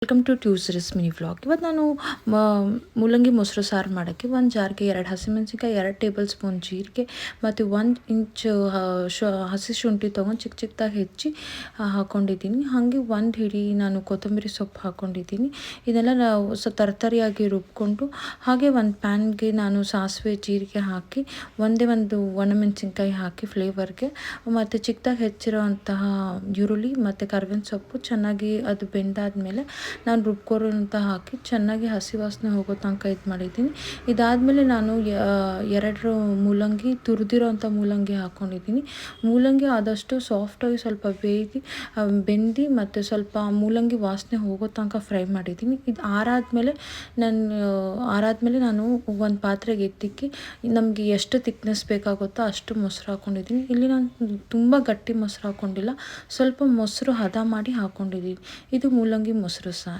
Welcome to Tuesday's mini vlog. ಇವತ್ತು ನಾನು ಮೂಲಂಗಿ ಮೊಸರು ಸಾರು ಮಾಡೋಕ್ಕೆ ಒಂದು ಜಾರ್ಗೆ 2 ಹಸಿಮೆಣಸಿನ್ಕಾಯಿ, 2 ಟೇಬಲ್ ಸ್ಪೂನ್ ಜೀರಿಗೆ ಮತ್ತು 1 ಇಂಚ್ ಹಸಿ ಶುಂಠಿ ತೊಗೊಂಡು ಚಿಕ್ಕ ಚಿಕ್ಕದಾಗಿ ಹೆಚ್ಚಿ ಹಾಕ್ಕೊಂಡಿದ್ದೀನಿ. ಹಾಗೆ 1 ಹಿಡಿ ನಾನು ಕೊತ್ತಂಬರಿ ಸೊಪ್ಪು ಹಾಕ್ಕೊಂಡಿದ್ದೀನಿ. ಇದೆಲ್ಲ ನಾವು ತರತರಿಯಾಗಿ ರುಬ್ಕೊಂಡು, ಹಾಗೆ ಒಂದು ಪ್ಯಾನ್ಗೆ ನಾನು ಸಾಸಿವೆ ಜೀರಿಗೆ ಹಾಕಿ ಒಂದೇ ಒಂದು ಒಣಮೆಣಸಿನ್ಕಾಯಿ ಹಾಕಿ ಫ್ಲೇವರ್ಗೆ, ಮತ್ತು ಚಿಕ್ಕದಾಗಿ ಹೆಚ್ಚಿರೋಂತಹ ಈರುಳ್ಳಿ ಮತ್ತು ಕರ್ಬೇವಿನ ಸೊಪ್ಪು ಚೆನ್ನಾಗಿ ಅದು ಬೆಂದಾದಮೇಲೆ ನಾನು ರುಬ್ಕೊರೋಂತ ಹಾಕಿ ಚೆನ್ನಾಗಿ ಹಸಿ ವಾಸನೆ ಹೋಗೋ ತನಕ ಇದು ಮಾಡಿದ್ದೀನಿ. ಇದಾದಮೇಲೆ ನಾನು 2 ಮೂಲಂಗಿ, ತುರಿದಿರೋಂಥ ಮೂಲಂಗಿ ಹಾಕ್ಕೊಂಡಿದ್ದೀನಿ. ಮೂಲಂಗಿ ಆದಷ್ಟು ಸಾಫ್ಟಾಗಿ ಸ್ವಲ್ಪ ಬೆಂದು ಮತ್ತು ಸ್ವಲ್ಪ ಮೂಲಂಗಿ ವಾಸನೆ ಹೋಗೋ ತನಕ ಫ್ರೈ ಮಾಡಿದ್ದೀನಿ. ಇದು ಆರಾದಮೇಲೆ ನಾನು ಒಂದು ಪಾತ್ರೆಗೆ ಎತ್ತಿಕ್ಕಿ ನಮಗೆ ಎಷ್ಟು ತಿಕ್ನೆಸ್ ಬೇಕಾಗುತ್ತೋ ಅಷ್ಟು ಮೊಸರು ಹಾಕ್ಕೊಂಡಿದ್ದೀನಿ. ಇಲ್ಲಿ ನಾನು ತುಂಬ ಗಟ್ಟಿ ಮೊಸರು ಹಾಕ್ಕೊಂಡಿಲ್ಲ, ಸ್ವಲ್ಪ ಮೊಸರು ಹದ ಮಾಡಿ ಹಾಕ್ಕೊಂಡಿದ್ದೀನಿ. ಇದು ಮೂಲಂಗಿ ಮೊಸರು